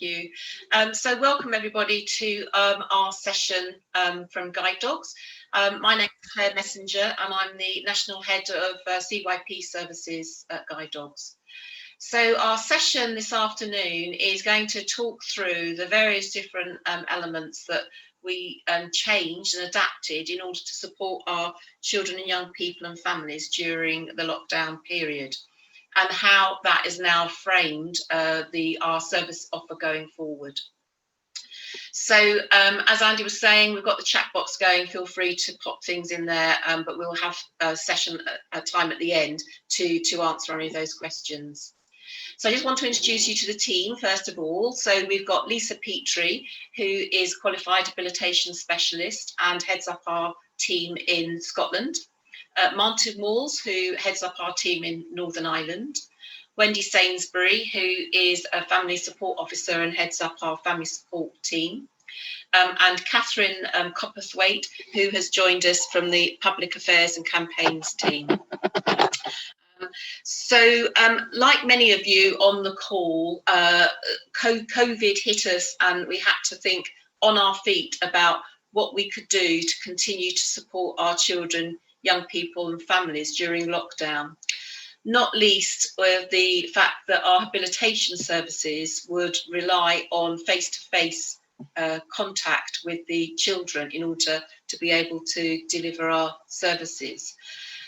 you. So welcome everybody to our session from Guide Dogs. My name is Clare Messenger and I'm the National Head of CYP Services at Guide Dogs. So our session this afternoon is going to talk through the various different elements that we changed and adapted in order to support our children and young people and families during the lockdown period, and how that is now framed our service offer going forward. So as Andy was saying, we've got the chat box going. Feel free to pop things in there, but we'll have a session time at the end to answer any of those questions. So I just want to introduce you to the team first of all. So we've got Lisa Petrie, who is qualified habilitation specialist and heads up our team in Scotland. Martin Walls, who heads up our team in Northern Ireland. Wendy Sainsbury, who is a family support officer and heads up our family support team. And Catherine Copperthwaite, who has joined us from the Public Affairs and Campaigns team. So like many of you on the call, COVID hit us and we had to think on our feet about what we could do to continue to support our children, young people and families during lockdown. Not least with the fact that our habilitation services would rely on face-to-face contact with the children in order to be able to deliver our services.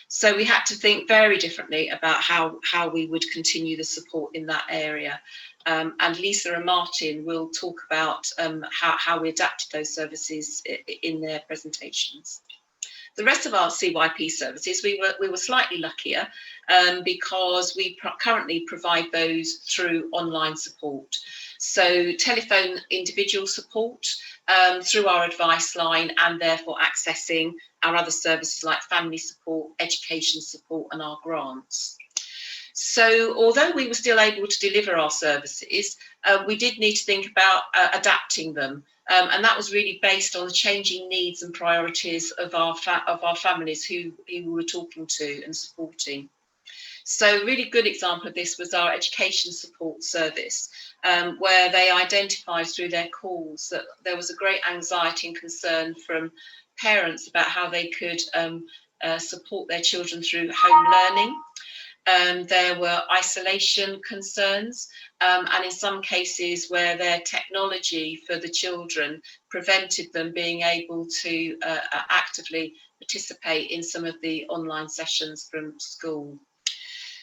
So we had to think very differently about how we would continue the support in that area. And Lisa and Martin will talk about how we adapted those services in their presentations. The rest of our CYP services, we were slightly luckier because we currently provide those through online support. So telephone individual support through our advice line, and therefore accessing our other services like family support, education support and our grants. So although we were still able to deliver our services, we did need to think about adapting them. And that was really based on the changing needs and priorities of our families who we were talking to and supporting. So a really good example of this was our education support service, where they identified through their calls that there was a great anxiety and concern from parents about how they could support their children through home learning. There were isolation concerns, and in some cases where their technology for the children prevented them being able to actively participate in some of the online sessions from school.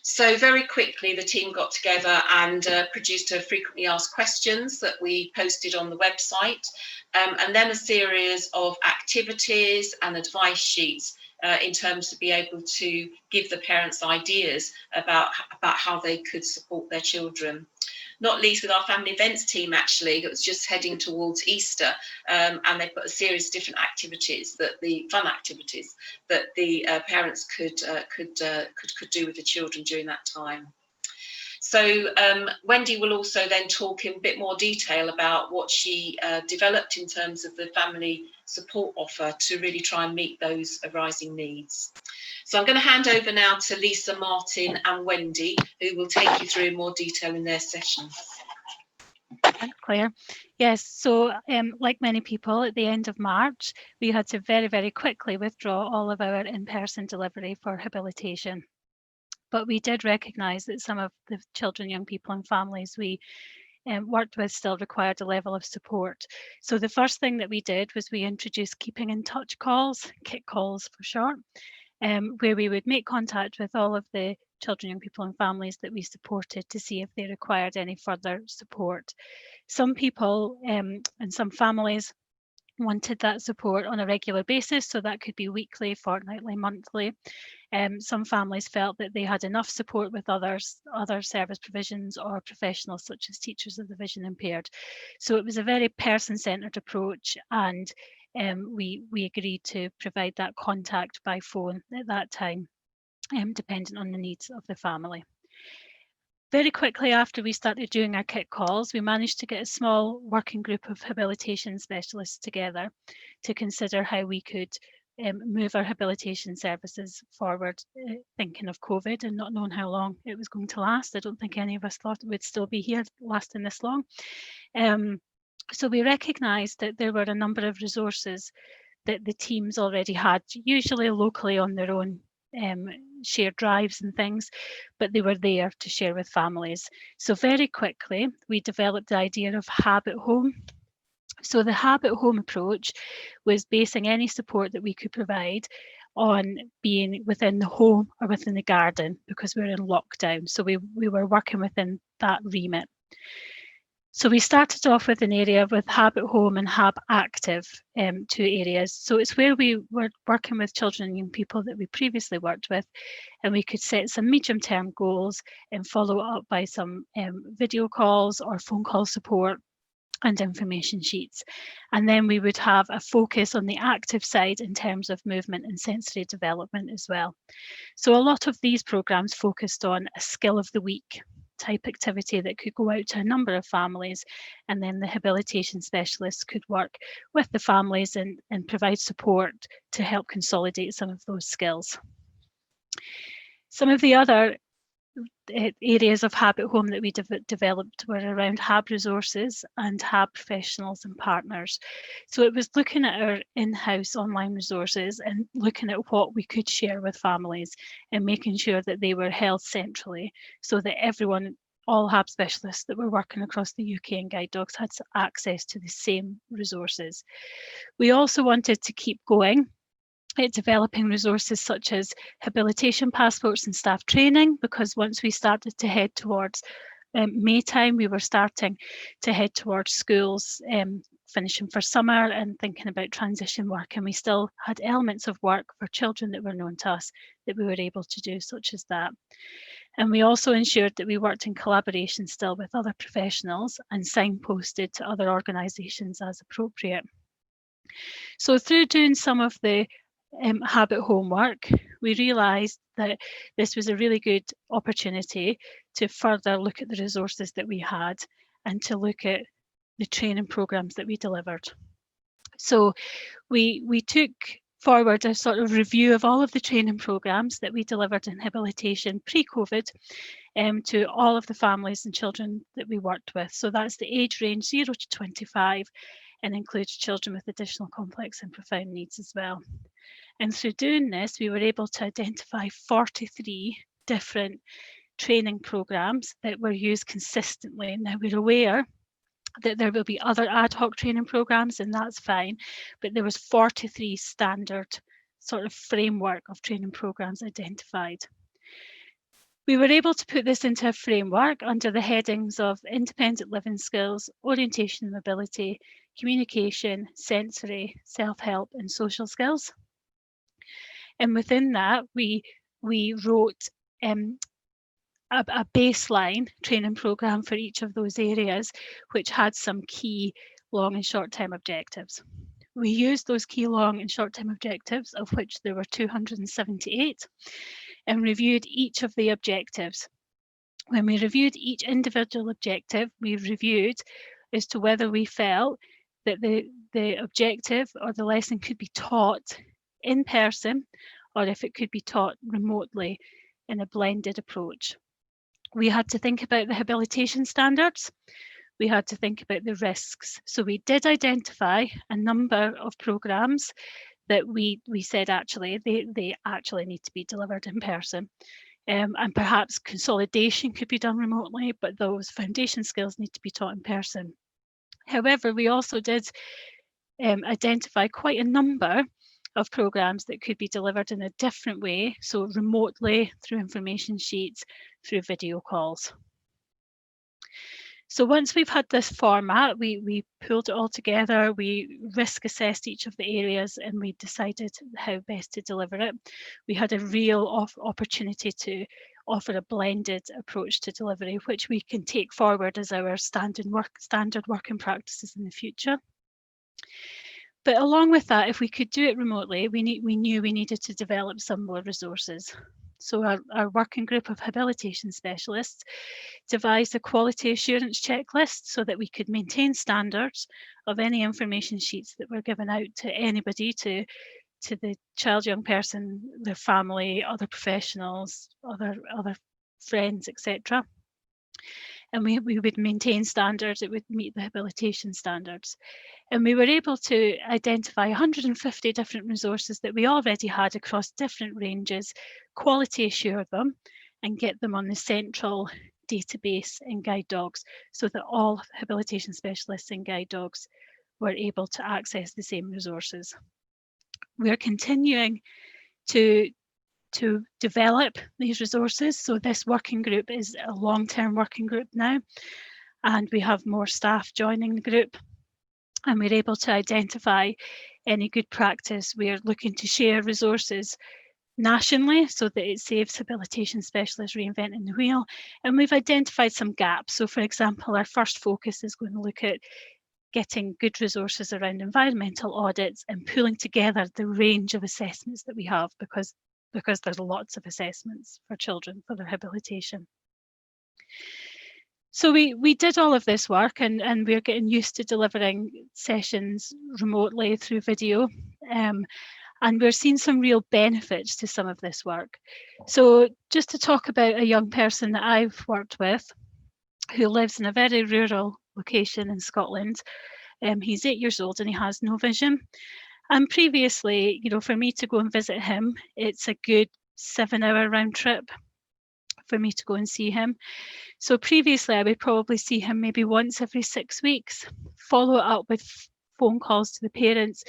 So very quickly the team got together and produced a frequently asked questions that we posted on the website, and then a series of activities and advice sheets in terms to be able to give the parents ideas about how they could support their children. Not least with our family events team, actually, it was just heading towards Easter, and they put a series of different activities, fun activities that the parents could do with the children during that time. So Wendy will also then talk in a bit more detail about what she developed in terms of the family support offer to really try and meet those arising needs. So I'm going to hand over now to Lisa, Martin and Wendy, who will take you through more detail in their session. Thanks, Claire. Yes, so like many people at the end of March, we had to very, very quickly withdraw all of our in-person delivery for habilitation. But we did recognise that some of the children, young people and families we worked with still required a level of support. So the first thing that we did was we introduced keeping in touch calls, KIT calls for short, where we would make contact with all of the children, young people and families that we supported to see if they required any further support. Some people and some families wanted that support on a regular basis, so that could be weekly, fortnightly, monthly. Some families felt that they had enough support with other service provisions or professionals such as teachers of the vision impaired. So it was a very person-centred approach, and we agreed to provide that contact by phone at that time, dependent on the needs of the family. Very quickly after we started doing our KIT calls, we managed to get a small working group of habilitation specialists together to consider how we could move our habilitation services forward, thinking of COVID and not knowing how long it was going to last. I don't think any of us thought it would still be here lasting this long. So we recognised that there were a number of resources that the teams already had, usually locally on their own shared drives and things, but they were there to share with families. So very quickly, we developed the idea of Hab at Home. So the Hab at Home approach was basing any support that we could provide on being within the home or within the garden, because we were in lockdown. So we were working within that remit. So we started off with an area with Hab at Home and Hab Active, two areas. So it's where we were working with children and young people that we previously worked with, and we could set some medium-term goals and follow up by some video calls or phone call support and information sheets. And then we would have a focus on the active side in terms of movement and sensory development as well. So a lot of these programs focused on a skill of the week type activity that could go out to a number of families, and then the habilitation specialists could work with the families and provide support to help consolidate some of those skills. Some of the other areas of Hab at Home that we developed were around Hab resources and Hab professionals and partners. So it was looking at our in-house online resources and looking at what we could share with families and making sure that they were held centrally, so that everyone, all Hab specialists that were working across the UK and guide dogs, had access to the same resources. We also wanted to keep going at developing resources such as habilitation passports and staff training, because once we started to head towards May time, we were starting to head towards schools finishing for summer and thinking about transition work, and we still had elements of work for children that were known to us that we were able to do, such as that. And we also ensured that we worked in collaboration still with other professionals and signposted to other organisations as appropriate. So through doing some of the Hab at Home work, we realised that this was a really good opportunity to further look at the resources that we had and to look at the training programmes that we delivered. So we took forward a sort of review of all of the training programmes that we delivered in habilitation pre-COVID to all of the families and children that we worked with. So that's the age range 0 to 25 and includes children with additional complex and profound needs as well. And through doing this, we were able to identify 43 different training programmes that were used consistently. Now, we're aware that there will be other ad hoc training programmes, and that's fine, but there was 43 standard sort of framework of training programmes identified. We were able to put this into a framework under the headings of independent living skills, orientation and mobility, communication, sensory, self-help and social skills. And within that, we wrote a baseline training programme for each of those areas, which had some key long and short-term objectives. We used those key long and short-term objectives, of which there were 278, and reviewed each of the objectives. When we reviewed each individual objective, we reviewed as to whether we felt that the objective or the lesson could be taught in person or if it could be taught remotely in a blended approach. We had to think about the habilitation standards. We had to think about the risks. So we did identify a number of programmes that we said actually they actually need to be delivered in person. And perhaps consolidation could be done remotely, but those foundation skills need to be taught in person. However, we also did identify quite a number of programmes that could be delivered in a different way, so remotely, through information sheets, through video calls. So once we've had this format, we pulled it all together, we risk assessed each of the areas, and we decided how best to deliver it. We had a real opportunity to offer a blended approach to delivery, which we can take forward as our standard working practices in the future. But along with that, if we could do it remotely, we knew we needed to develop some more resources. So our working group of habilitation specialists devised a quality assurance checklist so that we could maintain standards of any information sheets that were given out to anybody to to the child, young person, their family, other professionals, other friends, etc. And we would maintain standards. It would meet the habilitation standards. And we were able to identify 150 different resources that we already had across different ranges, quality assure them, and get them on the central database in guide dogs, so that all habilitation specialists and guide dogs were able to access the same resources. We're continuing to develop these resources. So this working group is a long-term working group now, and we have more staff joining the group, and we're able to identify any good practice. We're looking to share resources nationally so that it saves habilitation specialists reinventing the wheel. And we've identified some gaps. So for example, our first focus is going to look at getting good resources around environmental audits and pulling together the range of assessments that we have, because there's lots of assessments for children for their habilitation. So we did all of this work, and we're getting used to delivering sessions remotely through video. And we're seeing some real benefits to some of this work. So just to talk about a young person that I've worked with who lives in a very rural location in Scotland. He's 8 years old and he has no vision. And previously, you know, for me to go and visit him, it's a good 7-hour round trip for me to go and see him. So previously I would probably see him maybe once every 6 weeks, follow it up with phone calls to the parents,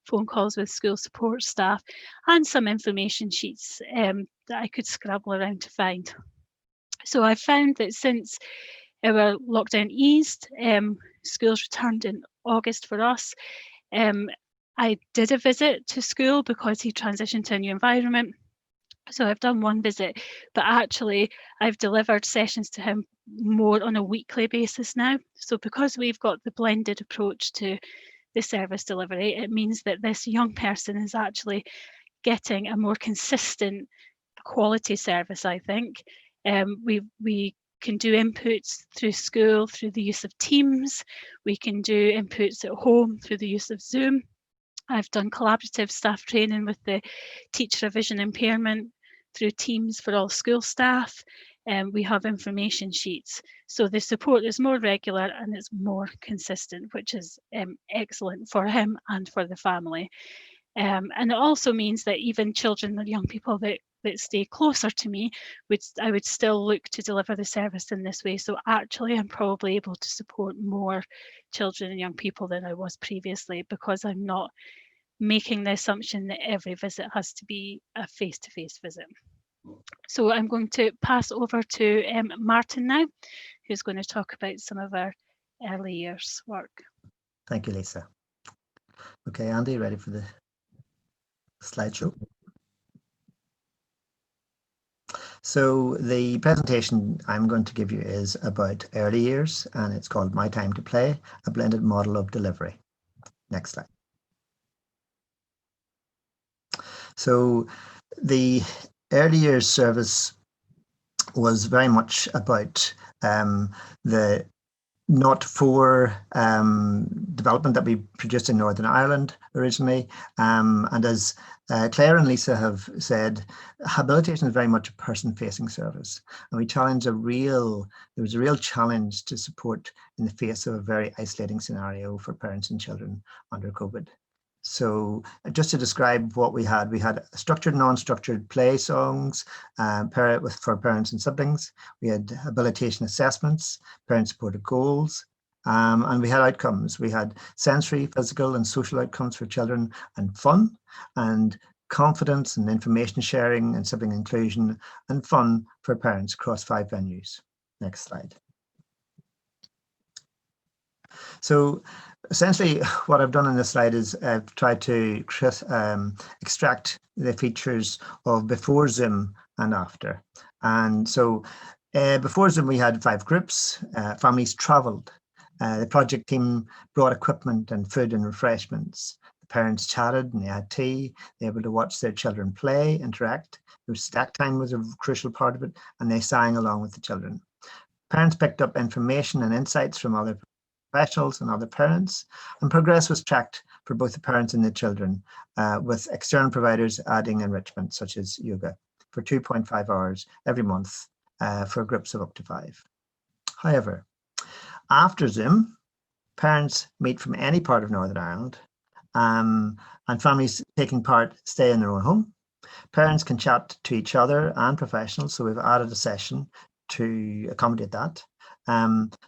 phone calls with school support staff, and some information sheets that I could scrabble around to find. So I found that since our lockdown eased, schools returned in August for us. I did a visit to school because he transitioned to a new environment. So I've done one visit, but actually I've delivered sessions to him more on a weekly basis now. So because we've got the blended approach to the service delivery, it means that this young person is actually getting a more consistent quality service, I think. We can do inputs through school through the use of Teams. We can do inputs at home through the use of Zoom. I've done collaborative staff training with the teacher of vision impairment through Teams for all school staff. We have information sheets. So the support is more regular and it's more consistent, which is excellent for him and for the family. And it also means that even children and young people that stay closer to me, I would still look to deliver the service in this way. So actually I'm probably able to support more children and young people than I was previously, because I'm not making the assumption that every visit has to be a face-to-face visit. So I'm going to pass over to Martin now, who's going to talk about some of our early years work. Thank you, Lisa. Okay, Andy, ready for the slideshow? So the presentation I'm going to give you is about early years, and it's called My Time to Play, a blended model of delivery. Next slide. So the early years service was very much about the Not For development that we produced in Northern Ireland originally. And as Clare and Lisa have said, habilitation is very much a person-facing service. And we challenged there was a real challenge to support in the face of a very isolating scenario for parents and children under COVID. So just to describe what we had structured, non-structured play songs for parents and siblings. We had habilitation assessments, parent-supported goals, and we had outcomes. We had sensory, physical, and social outcomes for children, and fun, and confidence and information sharing and sibling inclusion, and fun for parents across 5 venues. Next slide. So essentially what I've done on this slide is I've tried to extract the features of before Zoom and after. And so before Zoom we had 5 groups, families travelled, the project team brought equipment and food and refreshments, the parents chatted and they had tea, they were able to watch their children play, interact. There was stack time was a crucial part of it, and they sang along with the children. Parents picked up information and insights from other professionals and other parents, and progress was tracked for both the parents and the children, with external providers adding enrichment such as yoga for 2.5 hours every month for groups of up to 5. However, after Zoom, parents meet from any part of Northern Ireland, and families taking part stay in their own home. Parents can chat to each other and professionals, so we've added a session to accommodate that.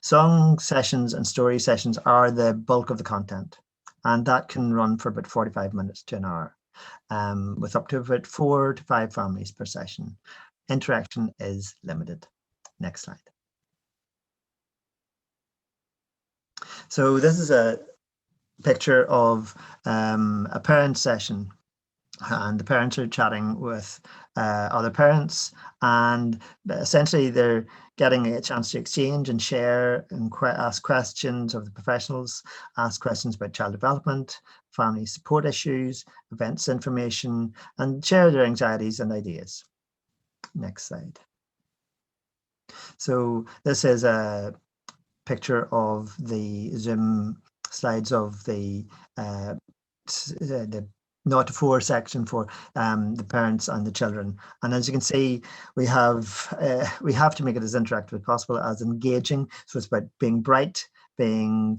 Song sessions and story sessions are the bulk of the content, and that can run for about 45 minutes to an hour, with up to about 4 to 5 families per session. Interaction is limited. Next slide. So this is a picture of a parent session, and the parents are chatting with other parents, and essentially they're getting a chance to exchange and share and ask questions of the professionals, ask questions about child development, family support issues, events information, and share their anxieties and ideas. Next slide. So this is a picture of the Zoom slides of the 0 to 4 section for the parents and the children. And as you can see, we have to make it as interactive as possible, as engaging. So it's about being bright, being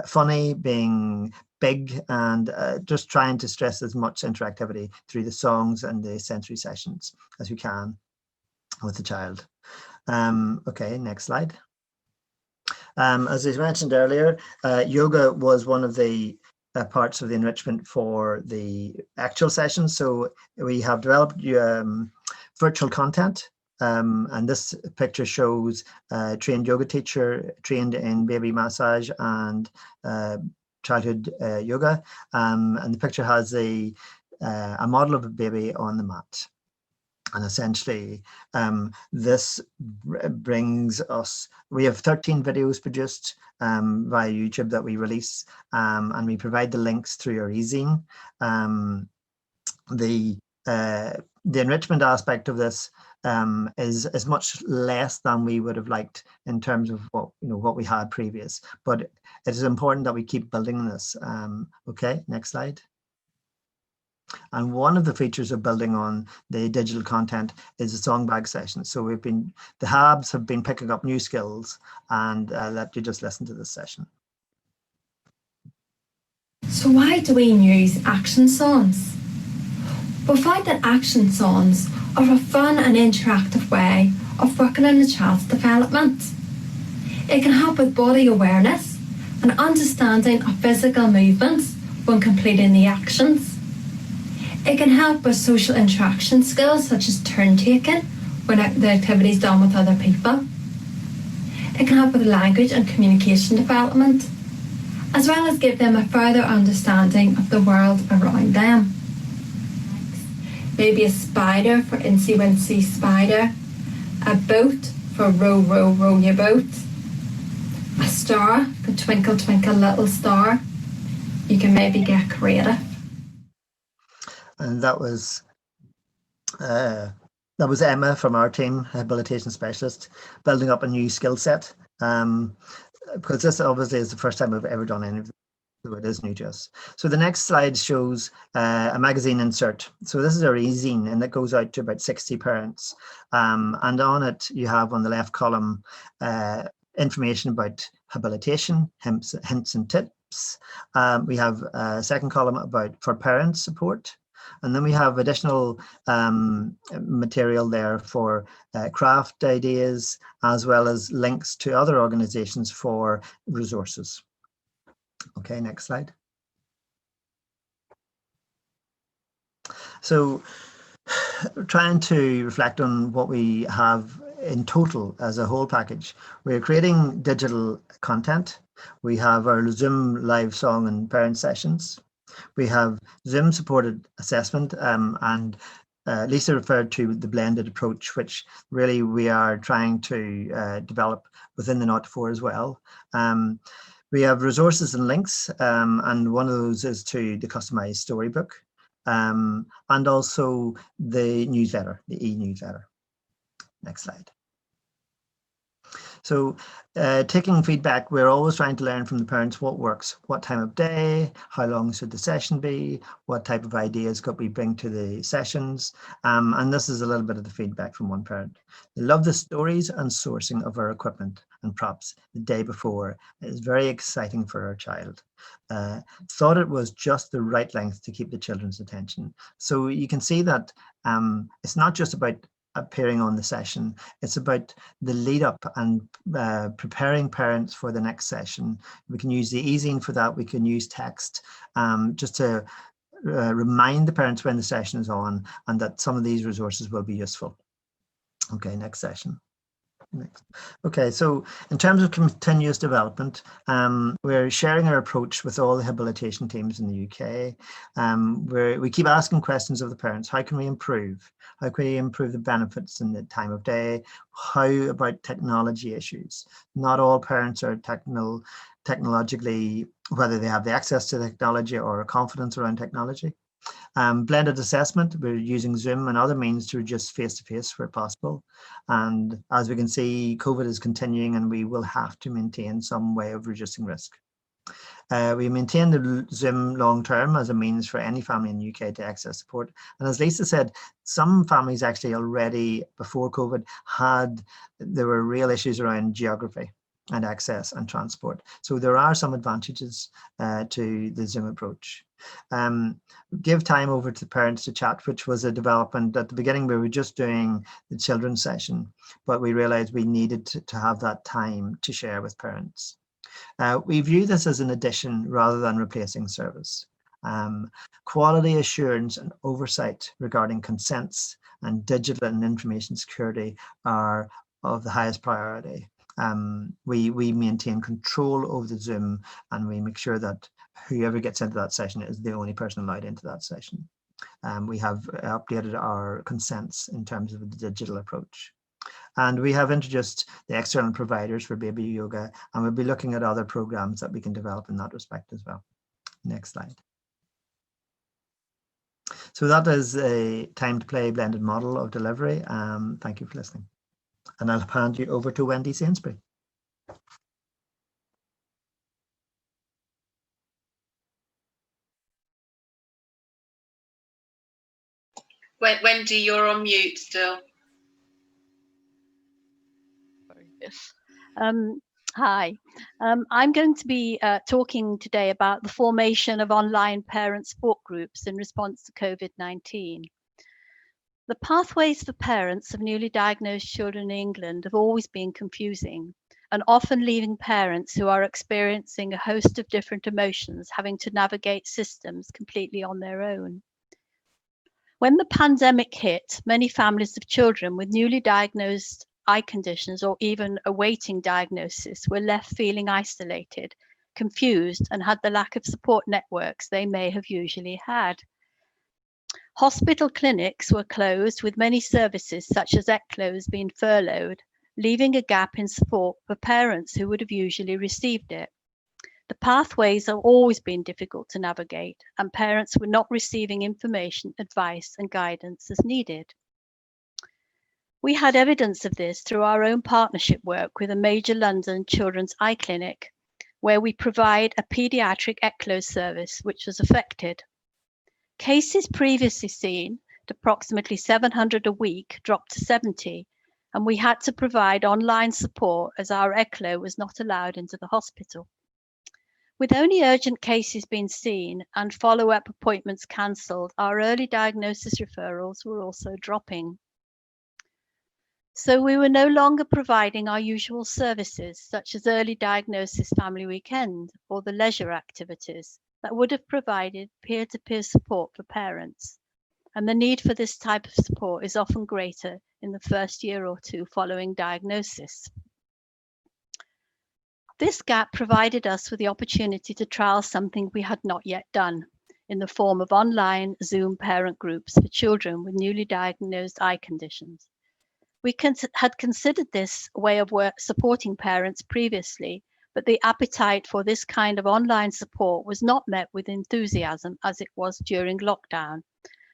funny, being big, and just trying to stress as much interactivity through the songs and the sensory sessions as we can with the child. Okay, next slide. As I mentioned earlier, yoga was one of the parts of the enrichment for the actual sessions. So we have developed virtual content, and this picture shows a trained yoga teacher trained in baby massage and childhood yoga, and the picture has a model of a baby on the mat. And essentially, this brings us, we have 13 videos produced via YouTube that we release, and we provide the links through our e-zine. The enrichment aspect of this is much less than we would have liked in terms of what we had previous, but it is important that we keep building this. Okay, next slide. And one of the features of building on the digital content is the song bag session. So the hubs have been picking up new skills, and let you just listen to this session. So why do we use action songs? We find that action songs are a fun and interactive way of working on a child's development. It can help with body awareness and understanding of physical movements when completing the actions. It can help with social interaction skills such as turn taking when the activity is done with other people. It can help with language and communication development, as well as give them a further understanding of the world around them. Maybe a spider for Incy Wincy Spider, a boat for row, row, row your boat, a star for twinkle, twinkle, little star. You can maybe get creative. And that was Emma from our team, habilitation specialist, building up a new skill set. Because this obviously is the first time we've ever done anything, so it is new to us. So the next slide shows a magazine insert. So this is our e-zine, and it goes out to about 60 parents. And on it, you have on the left column information about habilitation, hints and tips. We have a second column for parent support. And then we have additional material there for craft ideas, as well as links to other organizations for resources. Okay, next slide. So trying to reflect on what we have in total as a whole package, we're creating digital content. We have our Zoom live song and parent sessions. We have Zoom supported assessment, and Lisa referred to the blended approach, which really we are trying to develop within the 0 to 4 as well. We have resources and links, and one of those is to the customized storybook, and also the newsletter, the e-newsletter. Next slide. So taking feedback, we're always trying to learn from the parents what works, what time of day, how long should the session be, what type of ideas could we bring to the sessions. And this is a little bit of the feedback from one parent. They love the stories and sourcing of our equipment and props the day before. It is very exciting for our child. Thought it was just the right length to keep the children's attention. So you can see that it's not just about appearing on the session, it's about the lead up and preparing parents for the next session. We can use the e-zine for that. We can use text just to remind the parents when the session is on and that some of these resources will be useful. Okay, next session. Next. Okay, so in terms of continuous development, we're sharing our approach with all the habilitation teams in the UK. We keep asking questions of the parents. How can we improve? How can we improve the benefits in the time of day? How about technology issues? Not all parents are technologically, whether they have the access to technology or confidence around technology. Blended assessment, we're using Zoom and other means to reduce face-to-face where possible. And as we can see, COVID is continuing and we will have to maintain some way of reducing risk. We maintain the Zoom long-term as a means for any family in the UK to access support. And as Lisa said, some families actually already before COVID there were real issues around geography and access and transport. So there are some advantages to the Zoom approach. Give time over to parents to chat, which was a development. At the beginning, we were just doing the children's session, but we realized we needed to have that time to share with parents. We view this as an addition rather than replacing service. Quality assurance and oversight regarding consents and digital and information security are of the highest priority. We maintain control over the Zoom and we make sure that whoever gets into that session is the only person allowed into that session. We have updated our consents in terms of the digital approach. And we have introduced the external providers for baby yoga, and we'll be looking at other programs that we can develop in that respect as well. Next slide. So that is a time to play blended model of delivery. Thank you for listening. And I'll hand you over to Wendy Sainsbury. Wendy, you're on mute still. Yes. Hi, I'm going to be talking today about the formation of online parent support groups in response to COVID-19. The pathways for parents of newly diagnosed children in England have always been confusing and often leaving parents who are experiencing a host of different emotions having to navigate systems completely on their own. When the pandemic hit, many families of children with newly diagnosed eye conditions or even awaiting diagnosis were left feeling isolated, confused, and had the lack of support networks they may have usually had. Hospital clinics were closed, with many services such as ECLOs being furloughed, leaving a gap in support for parents who would have usually received it. The pathways have always been difficult to navigate, and parents were not receiving information, advice, and guidance as needed. We had evidence of this through our own partnership work with a major London children's eye clinic, where we provide a paediatric ECLO service which was affected. Cases previously seen at approximately 700 a week dropped to 70, and we had to provide online support as our ECLO was not allowed into the hospital. With only urgent cases being seen and follow-up appointments cancelled, our early diagnosis referrals were also dropping. So we were no longer providing our usual services, such as early diagnosis family weekend or the leisure activities that would have provided peer-to-peer support for parents. And the need for this type of support is often greater in the first year or two following diagnosis. This gap provided us with the opportunity to trial something we had not yet done in the form of online Zoom parent groups for children with newly diagnosed eye conditions. We had considered this way of supporting parents previously, but the appetite for this kind of online support was not met with enthusiasm as it was during lockdown,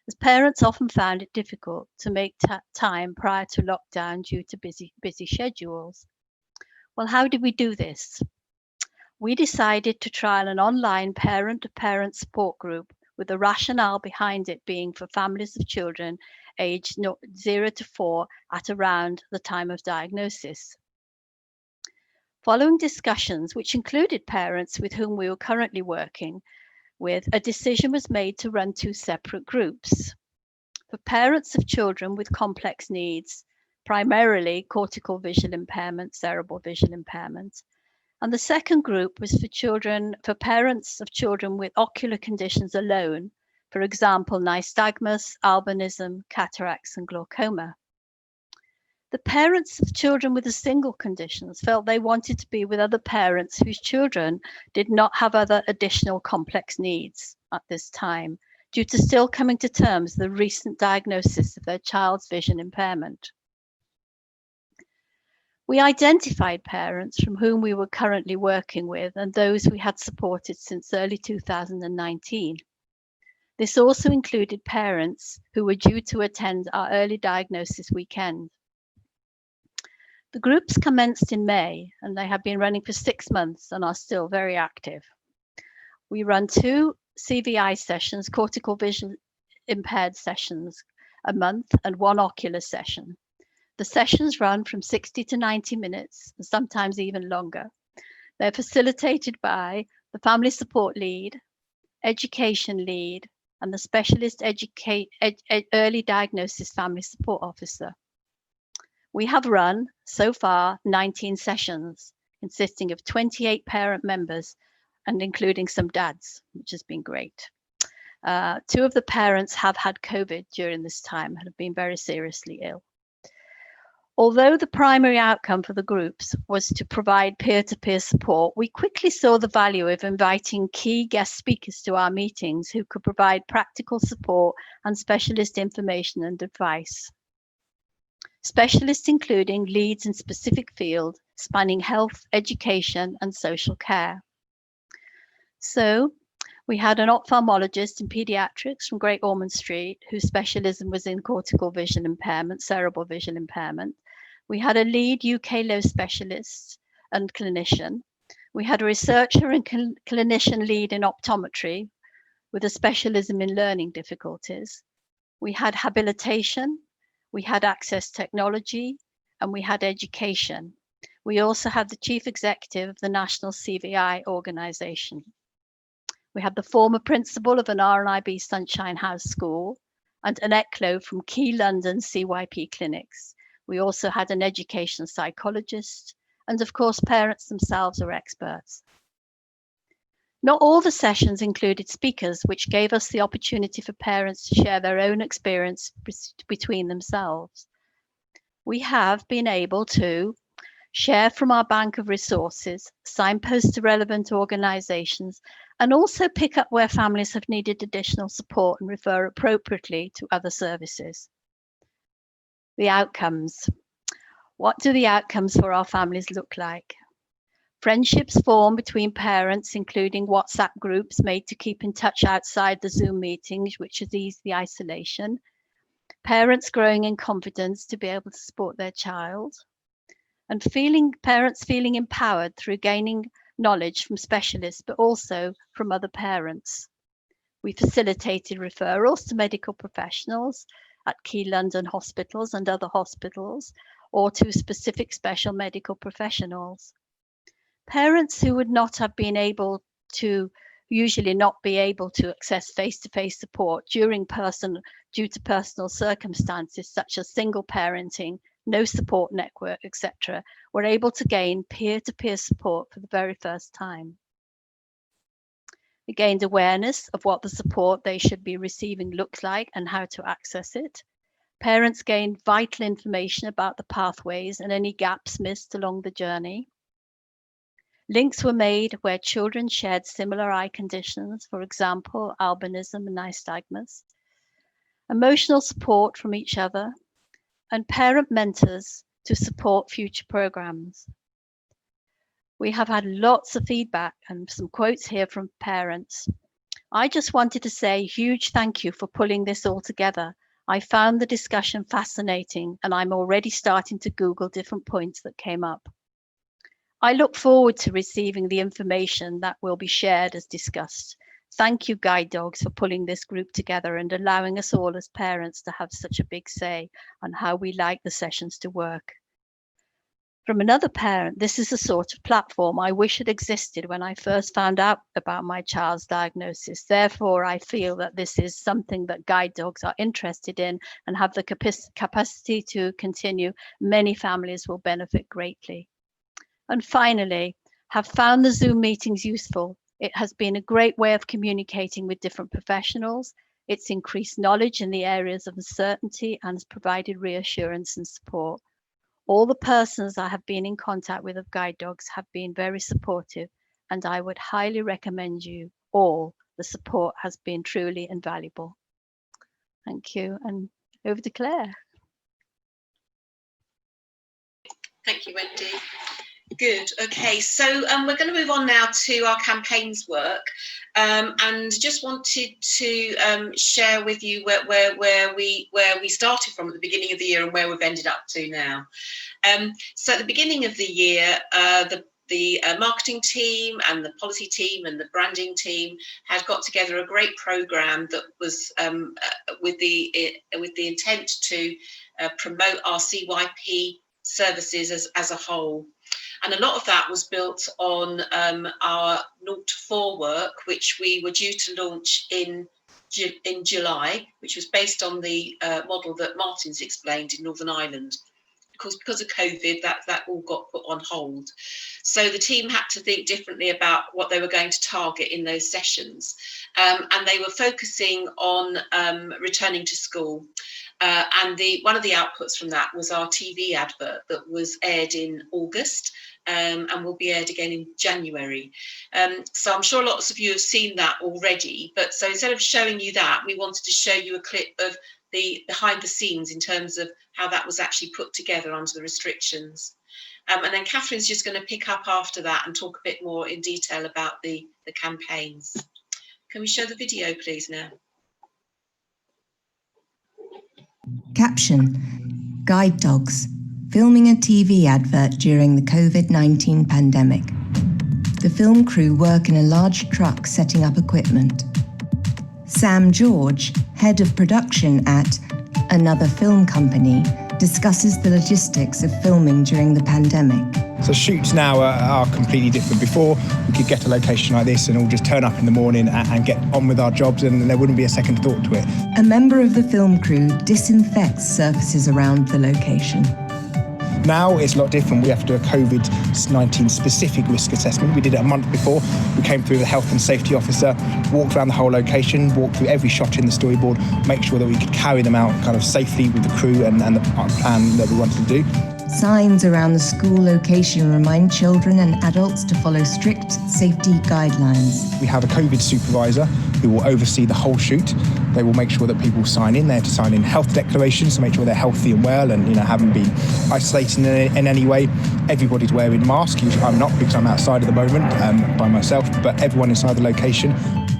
as parents often found it difficult to make time prior to lockdown due to busy schedules. Well, how did we do this? We decided to trial an online parent-to-parent support group with the rationale behind it being for families of children aged 0 to 4 at around the time of diagnosis. Following discussions, which included parents with whom we were currently working with, a decision was made to run 2 separate groups. For parents of children with complex needs, primarily cortical visual impairment, cerebral visual impairment, and the second group was for parents of children with ocular conditions alone, for example, nystagmus, albinism, cataracts, and glaucoma. The parents of children with the single conditions felt they wanted to be with other parents whose children did not have other additional complex needs at this time, due to still coming to terms with the recent diagnosis of their child's vision impairment. We identified parents from whom we were currently working with and those we had supported since early 2019. This also included parents who were due to attend our early diagnosis weekend. The groups commenced in May and they have been running for 6 months and are still very active. We run 2 CVI sessions, cortical vision impaired sessions, a month and 1 ocular session. The sessions run from 60 to 90 minutes, and sometimes even longer. They're facilitated by the family support lead, education lead, and the specialist early diagnosis family support officer. We have run, so far, 19 sessions, consisting of 28 parent members and including some dads, which has been great. 2 of the parents have had COVID during this time and have been very seriously ill. Although the primary outcome for the groups was to provide peer-to-peer support, we quickly saw the value of inviting key guest speakers to our meetings who could provide practical support and specialist information and advice. Specialists including leads in specific fields spanning health, education, and social care. So, we had an ophthalmologist in pediatrics from Great Ormond Street, whose specialism was in cortical vision impairment, cerebral vision impairment. We had a lead UK low specialist and clinician. We had a researcher and clinician lead in optometry with a specialism in learning difficulties. We had habilitation, we had access technology, and we had education. We also had the chief executive of the National CVI organisation. We had the former principal of an RNIB Sunshine House school and an ECLO from key London CYP clinics. We also had an education psychologist, and of course, parents themselves are experts. Not all the sessions included speakers, which gave us the opportunity for parents to share their own experience between themselves. We have been able to share from our bank of resources, signpost to relevant organisations, and also pick up where families have needed additional support and refer appropriately to other services. The outcomes. What do the outcomes for our families look like? Friendships form between parents, including WhatsApp groups made to keep in touch outside the Zoom meetings, which has eased the isolation. Parents growing in confidence to be able to support their child. And parents feeling empowered through gaining knowledge from specialists, but also from other parents. We facilitated referrals to medical professionals at key London hospitals and other hospitals, or to specific special medical professionals. Parents who would not have been able to, usually not be able to access face-to-face support due to personal circumstances such as single parenting, no support network, etc., were able to gain peer-to-peer support for the very first time. We gained awareness of what the support they should be receiving looks like and how to access it. Parents gained vital information about the pathways and any gaps missed along the journey. Links were made where children shared similar eye conditions, for example, albinism and nystagmus. Emotional support from each other, and parent mentors to support future programs. We have had lots of feedback and some quotes here from parents. I just wanted to say a huge thank you for pulling this all together. I found the discussion fascinating and I'm already starting to Google different points that came up. I look forward to receiving the information that will be shared as discussed. Thank you, Guide Dogs, for pulling this group together and allowing us all as parents to have such a big say on how we like the sessions to work. From another parent, this is the sort of platform I wish had existed when I first found out about my child's diagnosis. Therefore, I feel that this is something that Guide Dogs are interested in and have the capacity to continue. Many families will benefit greatly. And finally, have found the Zoom meetings useful. It has been a great way of communicating with different professionals. It's increased knowledge in the areas of uncertainty and has provided reassurance and support. All the persons I have been in contact with of Guide Dogs have been very supportive, and I would highly recommend you all. The support has been truly invaluable. Thank you, and over to Claire. Thank you, Wendy. Good. Okay, so we're going to move on now to our campaigns work, and just wanted to share with you where we started from at the beginning of the year and where we've ended up to now. So at the beginning of the year, the marketing team and the policy team and the branding team had got together a great programme that was with the intent to promote our CYP services as a whole. And a lot of that was built on our 0 to 4 work, which we were due to launch in July, which was based on the model that Martin's explained in Northern Ireland. Of course, because of COVID, that all got put on hold. So the team had to think differently about what they were going to target in those sessions. And they were focusing on returning to school. And one of the outputs from that was our TV advert that was aired in August and will be aired again in January. So I'm sure lots of you have seen that already, but so instead of showing you that, we wanted to show you a clip of the behind the scenes in terms of how that was actually put together under the restrictions. And then Catherine's just going to pick up after that and talk a bit more in detail about the campaigns. Can we show the video, please, now? Caption: Guide Dogs, filming a TV advert during the COVID-19 pandemic. The film crew work in a large truck setting up equipment. Sam George, head of production at another film company, discusses the logistics of filming during the pandemic. So shoots now are completely different. Before, we could get a location like this and all just turn up in the morning and get on with our jobs, and there wouldn't be a second thought to it. A member of the film crew disinfects surfaces around the location. Now it's a lot different. We have to do a COVID-19 specific risk assessment. We did it a month before. We came through with a health and safety officer, walked around the whole location, walked through every shot in the storyboard, make sure that we could carry them out kind of safely with the crew and the plan that we wanted to do. Signs around the school location remind children and adults to follow strict safety guidelines. We have a COVID supervisor who will oversee the whole shoot. They will make sure that people sign in. They have to sign in health declarations to make sure they're healthy and well and haven't been isolated in any way. Everybody's wearing masks. I'm not because I'm outside at the moment by myself, but everyone inside the location.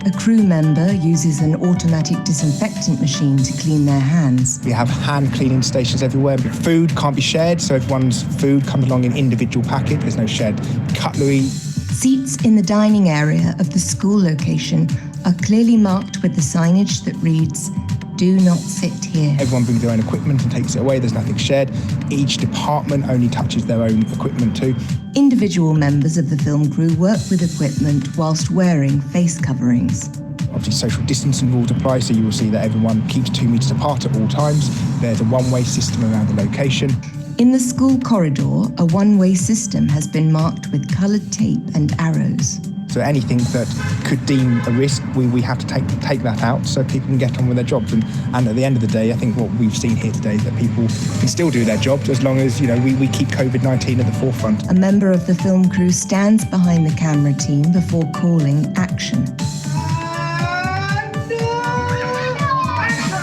A crew member uses an automatic disinfectant machine to clean their hands. We have hand cleaning stations everywhere. Food can't be shared, so everyone's food comes along in individual packet. There's no shared cutlery. Seats in the dining area of the school location are clearly marked with the signage that reads, "Do not sit here." Everyone brings their own equipment and takes it away. There's nothing shared. Each department only touches their own equipment too. Individual members of the film crew work with equipment whilst wearing face coverings. Obviously, social distancing rules apply, so you will see that everyone keeps 2 meters apart at all times. There's a one-way system around the location. In the school corridor, a one-way system has been marked with coloured tape and arrows. So anything that could deem a risk, we have to take that out so people can get on with their jobs. And at the end of the day, I think what we've seen here today is that people can still do their jobs as long as we keep COVID-19 at the forefront. A member of the film crew stands behind the camera team before calling action.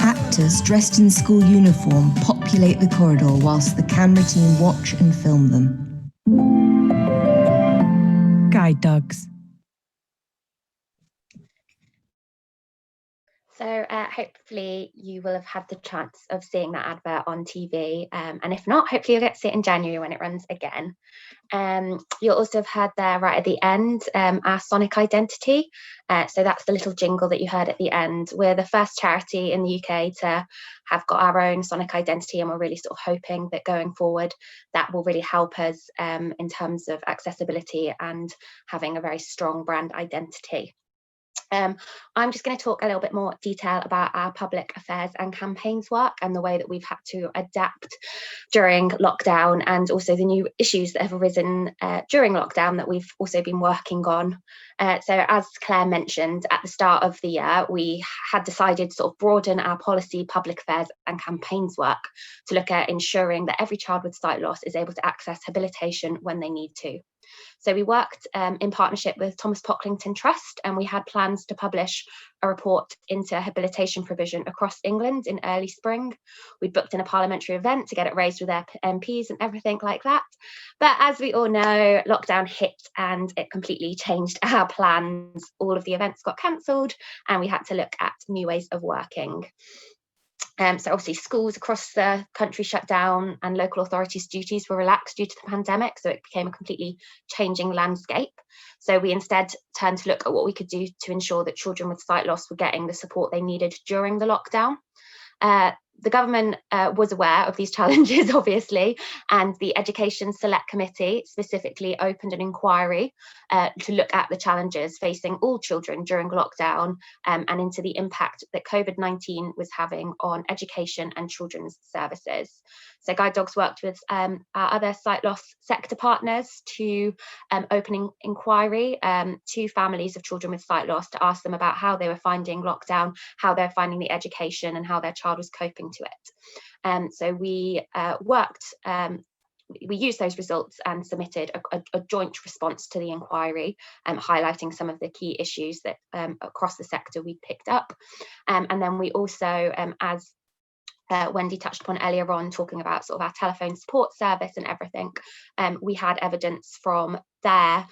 Actors dressed in school uniform populate the corridor whilst the camera team watch and film them. Guide Dogs. So hopefully you will have had the chance of seeing that advert on TV, and if not, hopefully you'll get to see it in January when it runs again. You'll also have heard there right at the end our Sonic identity. So that's the little jingle that you heard at the end. We're the first charity in the UK to have got our own Sonic identity, and we're really sort of hoping that going forward that will really help us in terms of accessibility and having a very strong brand identity. I'm just going to talk a little bit more detail about our public affairs and campaigns work and the way that we've had to adapt during lockdown, and also the new issues that have arisen during lockdown that we've also been working on. So as Claire mentioned, at the start of the year, we had decided to sort of broaden our policy, public affairs and campaigns work to look at ensuring that every child with sight loss is able to access habilitation when they need to. So we worked in partnership with Thomas Pocklington Trust, and we had plans to publish a report into habilitation provision across England in early spring. We'd booked in a parliamentary event to get it raised with their MPs and everything like that. But as we all know, lockdown hit and it completely changed our plans. All of the events got cancelled and we had to look at new ways of working. So obviously schools across the country shut down and local authorities' duties were relaxed due to the pandemic, so it became a completely changing landscape. So we instead turned to look at what we could do to ensure that children with sight loss were getting the support they needed during the lockdown. The government was aware of these challenges, obviously, and the Education Select Committee specifically opened an inquiry to look at the challenges facing all children during lockdown and into the impact that COVID-19 was having on education and children's services. So Guide Dogs worked with our other sight loss sector partners to open an inquiry to families of children with sight loss to ask them about how they were finding lockdown, how they're finding the education and how their child was coping to it. So we we used those results and submitted a joint response to the inquiry, highlighting some of the key issues that across the sector we picked up. And then we also, as Wendy touched upon earlier on, talking about sort of our telephone support service and everything, we had evidence from there,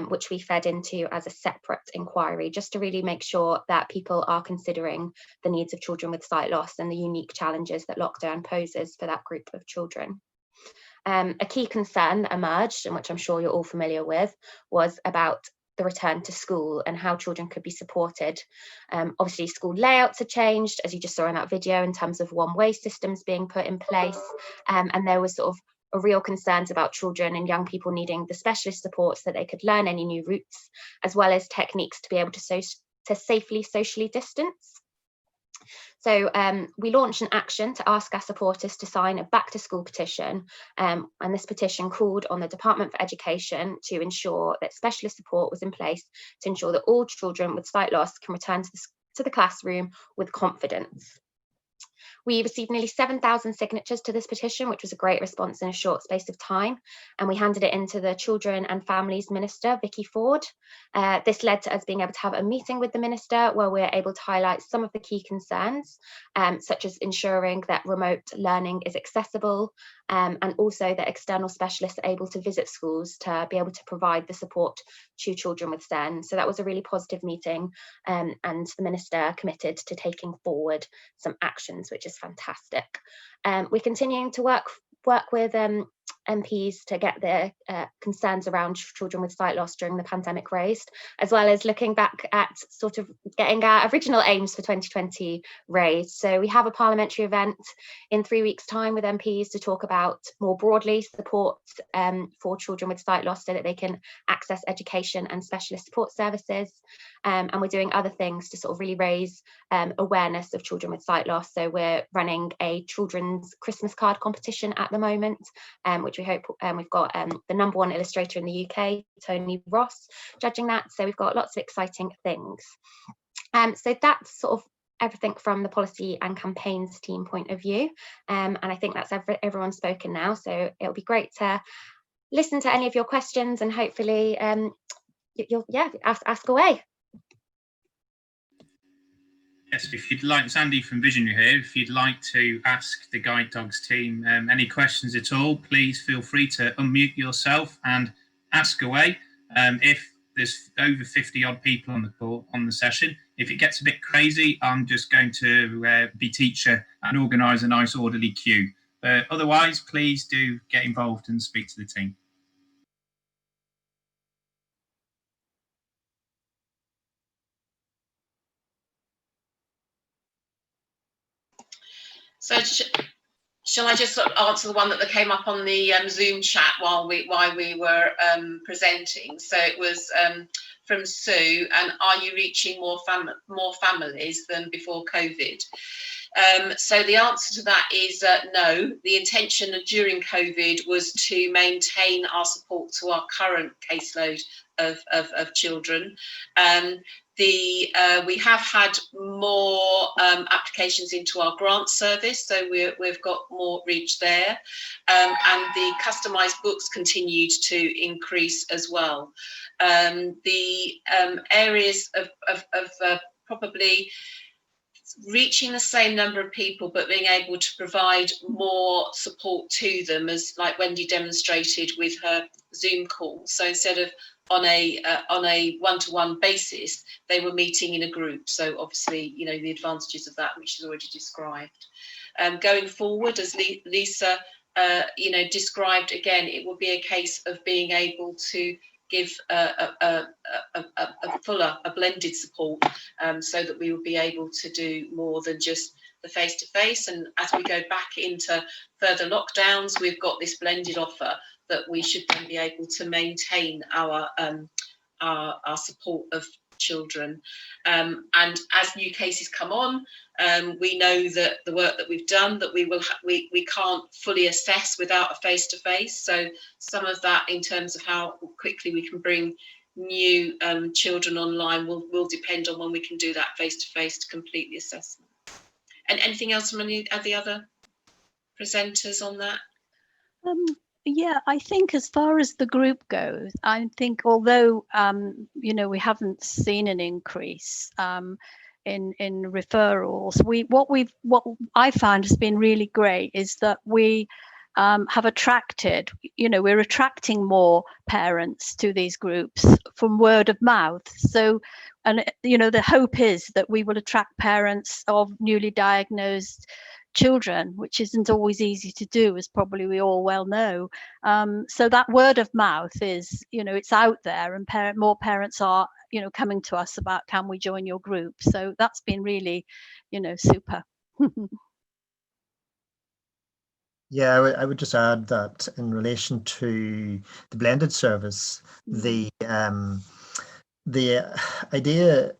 which we fed into as a separate inquiry, just to really make sure that people are considering the needs of children with sight loss and the unique challenges that lockdown poses for that group of children. A key concern that emerged, and which I'm sure you're all familiar with, was about the return to school and how children could be supported. Obviously, school layouts had changed, as you just saw in that video, in terms of one-way systems being put in place, and there was sort of a real concerns about children and young people needing the specialist support so that they could learn any new routes, as well as techniques to be able to safely socially distance. So we launched an action to ask our supporters to sign a back to school petition, and this petition called on the Department for Education to ensure that specialist support was in place to ensure that all children with sight loss can return to the classroom with confidence. We received nearly 7,000 signatures to this petition, which was a great response in a short space of time, and we handed it into the Children and Families Minister, Vicky Ford. This led to us being able to have a meeting with the Minister where we're able to highlight some of the key concerns, such as ensuring that remote learning is accessible, and also that external specialists are able to visit schools to be able to provide the support to children with SEN. So that was a really positive meeting, and the Minister committed to taking forward some actions, which is fantastic. We're continuing to work with MPs to get their concerns around children with sight loss during the pandemic raised, as well as looking back at sort of getting our original aims for 2020 raised. So we have a parliamentary event in 3 weeks' time with MPs to talk about more broadly support for children with sight loss so that they can access education and specialist support services. And we're doing other things to sort of really raise awareness of children with sight loss. So we're running a children's Christmas card competition at the moment, which we hope we've got the #1 illustrator in the UK, Tony Ross, judging that. So we've got lots of exciting things. So that's sort of everything from the policy and campaigns team point of view. And I think that's everyone's spoken now. So it'll be great to listen to any of your questions and hopefully you'll ask away. Yes, if you'd like, Sandy from Visionary here, if you'd like to ask the Guide Dogs team any questions at all, please feel free to unmute yourself and ask away. If there's over 50 odd people on the call on the session. If it gets a bit crazy, I'm just going to be teacher and organise a nice orderly queue. But otherwise, please do get involved and speak to the team. So shall I just sort of answer the one that came up on the Zoom chat while we were presenting? So it was from Sue, and are you reaching more families than before COVID? So the answer to that is no. The intention during COVID was to maintain our support to our current caseload of children. We have had more applications into our grant service, so we've got more reach there, and the customised books continued to increase as well. The areas of probably reaching the same number of people but being able to provide more support to them, as like Wendy demonstrated with her Zoom call. So instead of on a one-to-one basis, they were meeting in a group. So obviously, you know, the advantages of that, which is already described. Going forward, as Lisa you know, described, again, it will be a case of being able to give a blended support, so that we will be able to do more than just the face-to-face. And as we go back into further lockdowns, we've got this blended offer that we should then be able to maintain our support of children. And as new cases come on, we know that the work that we've done, that we can't fully assess without a face-to-face. So some of that, in terms of how quickly we can bring new children online, will depend on when we can do that face-to-face to complete the assessment. And anything else from any of the other presenters on that? Yeah, I think as far as the group goes, I think although you know, we haven't seen an increase in referrals, what I found has been really great is that we have attracted, you know, we're attracting more parents to these groups from word of mouth. So, and you know, the hope is that we will attract parents of newly diagnosed children, which isn't always easy to do, as probably we all well know. So that word of mouth is, you know, it's out there, and more parents are, you know, coming to us about, can we join your group? So that's been really, you know, super. Yeah, I would just add that in relation to the blended service, the idea,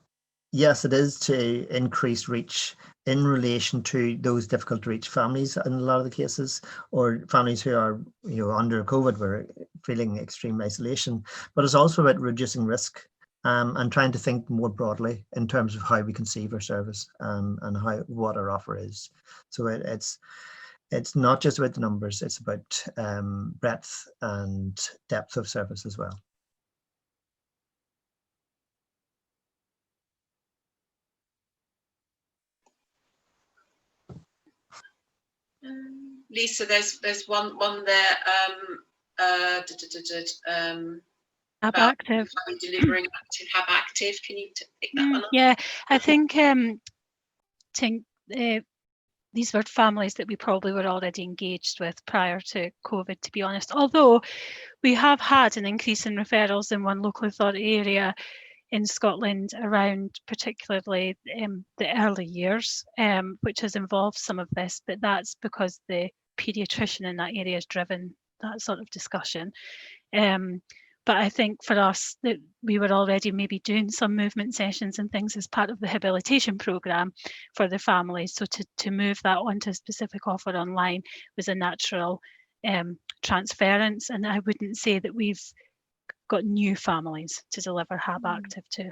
yes, it is to increase reach in relation to those difficult to reach families in a lot of the cases, or families who are, you know, under COVID, were feeling extreme isolation. But it's also about reducing risk and trying to think more broadly in terms of how we conceive our service and what our offer is. So it's not just about the numbers, it's about breadth and depth of service as well. Lisa, there's one there. Hab Active. Delivering active, Hab Active. Can you pick that one up? Yeah, I think these were families that we probably were already engaged with prior to COVID, to be honest. Although we have had an increase in referrals in one local authority area in Scotland around particularly the early years, which has involved some of this, but that's because the paediatrician in that area has driven that sort of discussion. But I think for us, that we were already maybe doing some movement sessions and things as part of the habilitation programme for the families. So to move that onto a specific offer online was a natural transference. And I wouldn't say that we've got new families to deliver Hab Active to.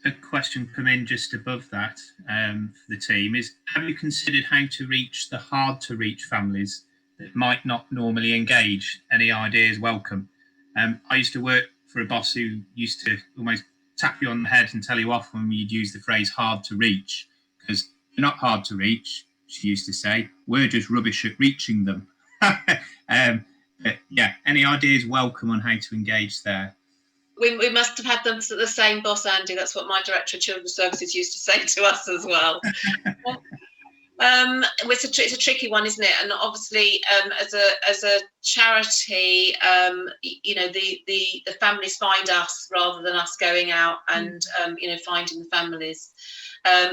A question come in just above that for the team is, have you considered how to reach the hard to reach families that might not normally engage? Any ideas welcome. I used to work for a boss who used to almost tap you on the head and tell you off when you'd use the phrase hard to reach, because you're not hard to reach, she used to say, we're just rubbish at reaching them. Yeah, any ideas welcome on how to engage there? We must have had them the same boss, Andy. That's what my Director of Children's Services used to say to us as well. It's a tricky one, isn't it? And obviously, as a charity, the families find us rather than us going out and finding the families.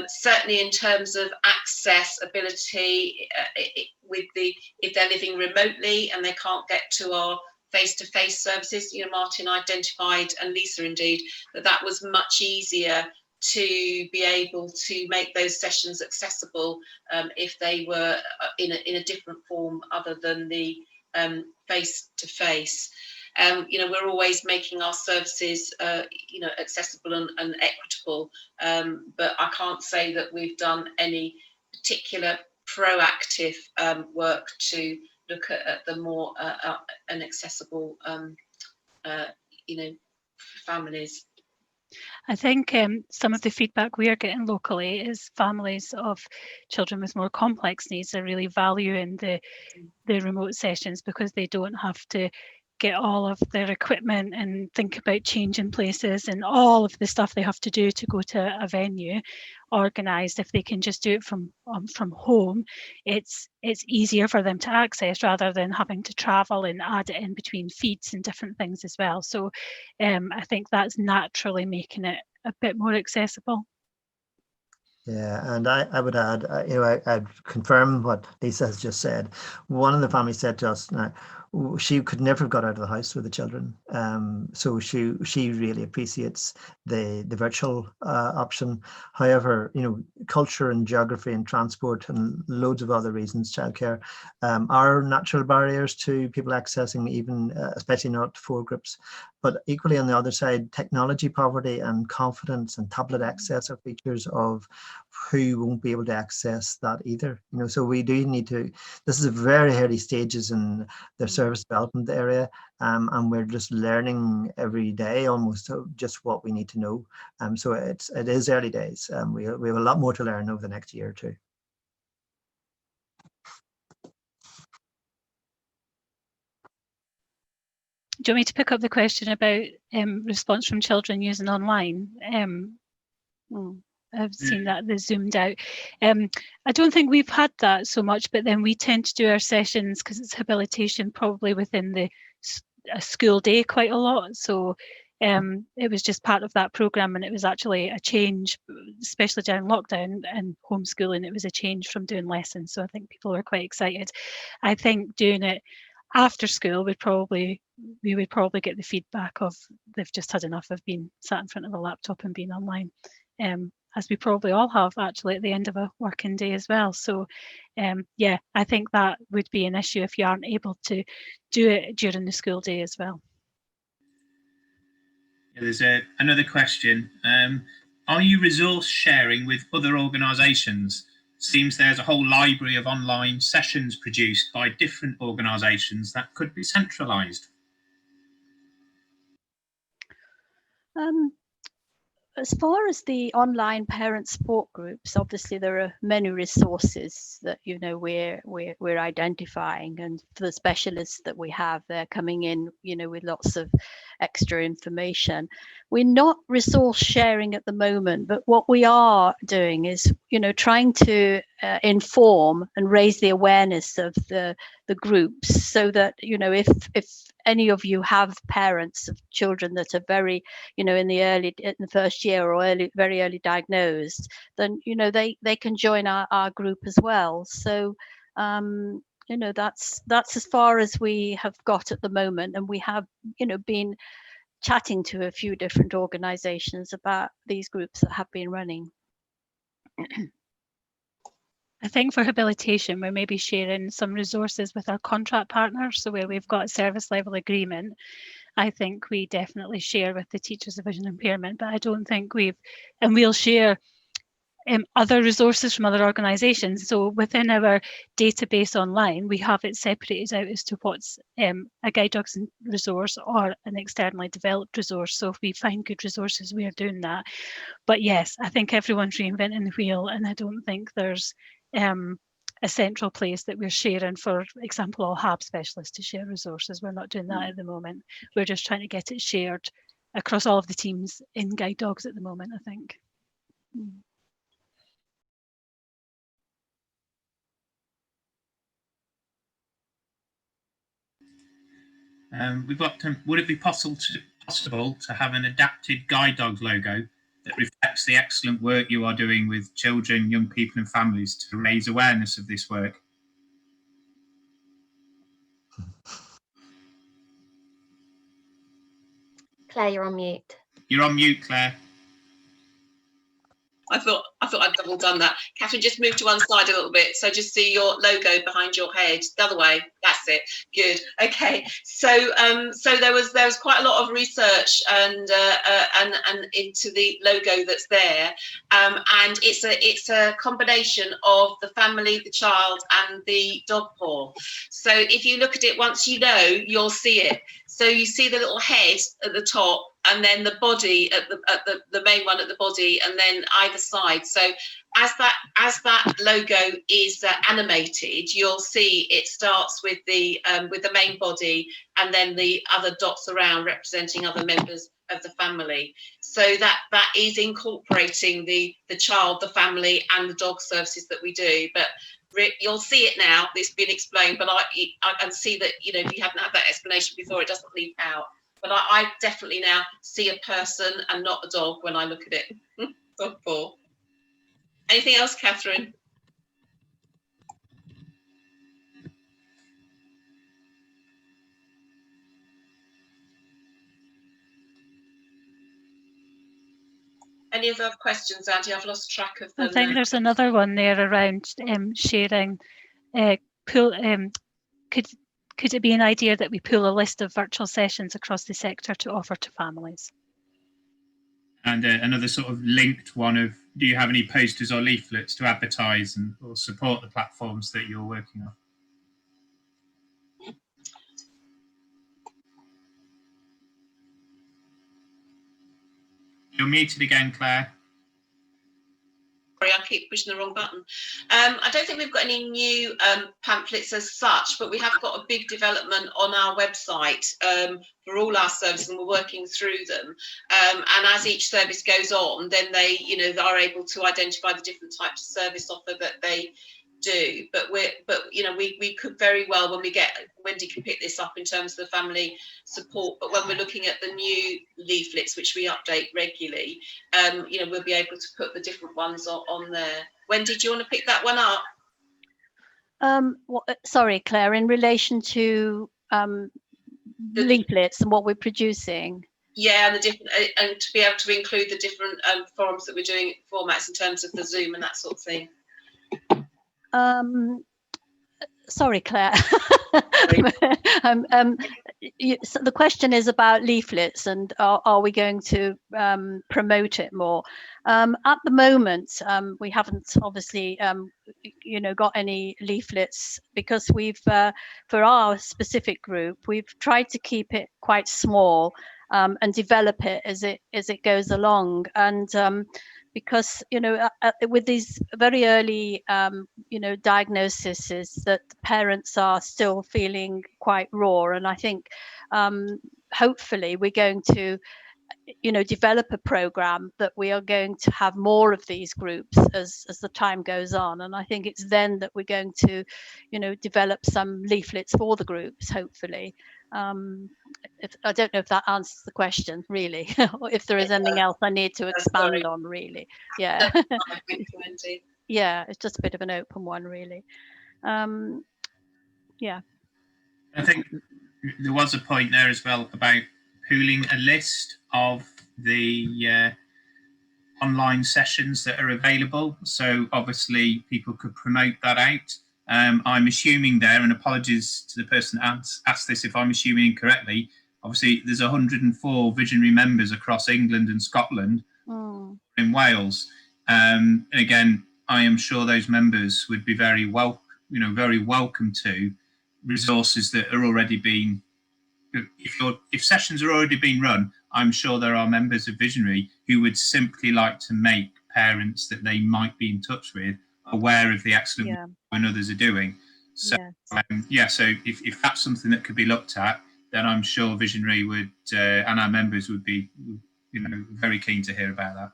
Certainly, in terms of accessibility, if they're living remotely and they can't get to our face-to-face services, Martin identified, and Lisa indeed, that was much easier to be able to make those sessions accessible if they were in a different form other than the face-to-face. We're always making our services accessible and equitable, but I can't say that we've done any particular proactive work to look at the more inaccessible families. I think some of the feedback we are getting locally is families of children with more complex needs are really valuing the remote sessions because they don't have to get all of their equipment and think about changing places and all of the stuff they have to do to go to a venue organised. If they can just do it from home, it's easier for them to access rather than having to travel and add it in between feeds and different things as well. So I think that's naturally making it a bit more accessible. Yeah, and I would add, I'd confirm what Lisa has just said. One of the families said to us, now, she could never have got out of the house with the children. So she really appreciates the virtual option. However, culture and geography and transport and loads of other reasons, childcare, are natural barriers to people accessing, even especially not for groups. But equally on the other side, technology poverty and confidence and tablet access are features of who won't be able to access that either. So we do need to, this is a very early stages in their service development area, and we're just learning every day almost just what we need to know. So it is early days. We have a lot more to learn over the next year or two. Do you want me to pick up the question about response from children using online? I've seen that they zoomed out. I don't think we've had that so much, but then we tend to do our sessions because it's habilitation probably within a school day quite a lot. So it was just part of that programme, and it was actually a change, especially during lockdown and homeschooling. It was a change from doing lessons. So I think people were quite excited. I think doing it after school we would probably get the feedback of they've just had enough of being sat in front of a laptop and being online, as we probably all have actually at the end of a working day as well. So yeah, I think that would be an issue if you aren't able to do it during the school day as well. Yeah, there's another question. Are you resource sharing with other organisations? Seems there's a whole library of online sessions produced by different organisations that could be centralised. As far as the online parent support groups, obviously there are many resources that we're identifying, and for the specialists that we have, they're coming in with lots of extra information. We're not resource sharing at the moment, but what we are doing is trying to inform and raise the awareness of the groups, so that if any of you have parents of children that are very in the first year or very early diagnosed, then they can join our group as well. So that's as far as we have got at the moment, and we have been chatting to a few different organizations about these groups that have been running. I think for habilitation, we're maybe sharing some resources with our contract partners. So where we've got a service level agreement, I think we definitely share with the teachers of vision impairment, but I don't think we'll share other resources from other organisations. So within our database online, we have it separated out as to what's a guide dogs resource or an externally developed resource. So if we find good resources, we are doing that. But yes, I think everyone's reinventing the wheel, and I don't think there's a central place that we're sharing, for example, all HAB specialists to share resources. We're not doing that at the moment. We're just trying to get it shared across all of the teams in Guide Dogs at the moment, I think. We've got. Would it be possible to have an adapted Guide Dogs logo that reflects the excellent work you are doing with children, young people, and families to raise awareness of this work? Claire, you're on mute. You're on mute, Claire. I thought I'd double done that. Catherine, just move to one side a little bit, so just see your logo behind your head. The other way. That's it. Good. Okay. So so there was quite a lot of research and into the logo that's there, and it's a combination of the family, the child, and the dog paw. So if you look at it once, you know, you'll see it. So you see the little head at the top, and then the body at the main one at the body, and then either side. So as that logo is animated, you'll see it starts with the main body, and then the other dots around representing other members of the family. So that is incorporating the child, the family, and the dog services that we do. But you'll see it now. It's been explained, but I can see that, you know, if you hadn't had that explanation before, it doesn't leap out. But I definitely now see a person and not a dog when I look at it. Dog paw. Anything else, Catherine? Any other questions, Andy? I've lost track of them. I think there's another one there around sharing. Could it be an idea that we pull a list of virtual sessions across the sector to offer to families? And another sort of linked one of, do you have any posters or leaflets to advertise or support the platforms that you're working on? You're muted again, Claire. Sorry, I keep pushing the wrong button. I don't think we've got any new pamphlets as such, but we have got a big development on our website for all our services, and we're working through them. And as each service goes on, then they are able to identify the different types of service offer that they do. But we could very well, when we get, Wendy can pick this up in terms of the family support, but when we're looking at the new leaflets, which we update regularly, we'll be able to put the different ones on there. Wendy, do you want to pick that one up? Sorry, Claire, in relation to leaflets and what we're producing. Yeah, and the different, and to be able to include the different forums that we're doing, formats in terms of the Zoom and that sort of thing. Sorry, Claire. So the question is about leaflets, and are we going to promote it more? At the moment, we haven't obviously got any leaflets, because we've for our specific group, we've tried to keep it quite small and develop it as it goes along. And because with these very early diagnoses, that parents are still feeling quite raw, and I think hopefully we're going to develop a program that we are going to have more of these groups as the time goes on. And I think it's then that we're going to develop some leaflets for the groups, hopefully. I don't know if that answers the question, really, or if there is anything else I need to expand on, really. Yeah. Yeah, it's just a bit of an open one, really. Yeah. I think there was a point there as well about pooling a list of the online sessions that are available. So obviously people could promote that out. I'm assuming there, and apologies to the person that asked this if I'm assuming incorrectly, obviously there's 104 visionary members across England and Scotland, in Wales. And again, I am sure those members would be very welcome to resources that are already being, if sessions are already being run, I'm sure there are members of Visionary who would simply like to make parents that they might be in touch with aware of the excellent Yeah. work when others are doing. So Yes. so if that's something that could be looked at, then I'm sure Visionary would and our members would be, very keen to hear about that.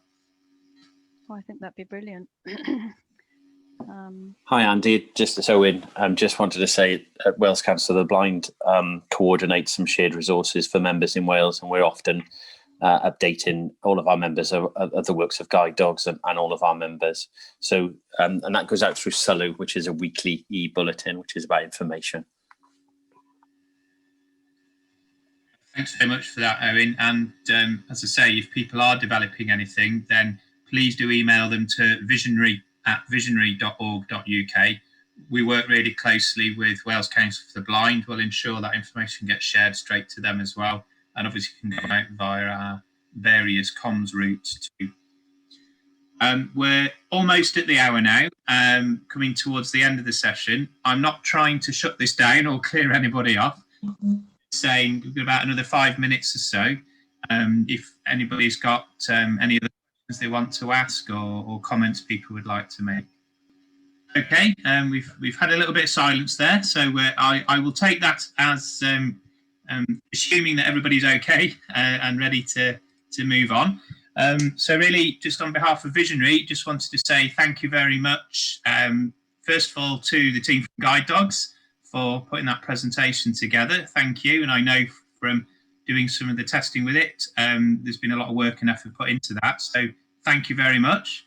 I think that'd be brilliant. Hi Andy, just so in, just wanted to say at Wales Council of the Blind coordinates some shared resources for members in Wales, and we're often updating all of our members of the works of guide dogs and all of our members. So and that goes out through Sulu, which is a weekly e-bulletin, which is about information. Thanks very much for that, Owen. And as I say, if people are developing anything, then please do email them to visionary@visionary.org.uk. We work really closely with Wales Council for the Blind. We'll ensure that information gets shared straight to them as well. And obviously can go out via our various comms routes too. We're almost at the hour now, coming towards the end of the session. I'm not trying to shut this down or clear anybody off. Saying we've got about another 5 minutes or so. If anybody's got any other questions they want to ask or comments people would like to make. Okay, we've had a little bit of silence there, so I will take that as assuming that everybody's okay and ready to move on. So really, just on behalf of Visionary, just wanted to say thank you very much. First of all, to the team from Guide Dogs for putting that presentation together. Thank you. And I know from doing some of the testing with it, there's been a lot of work and effort put into that. So thank you very much.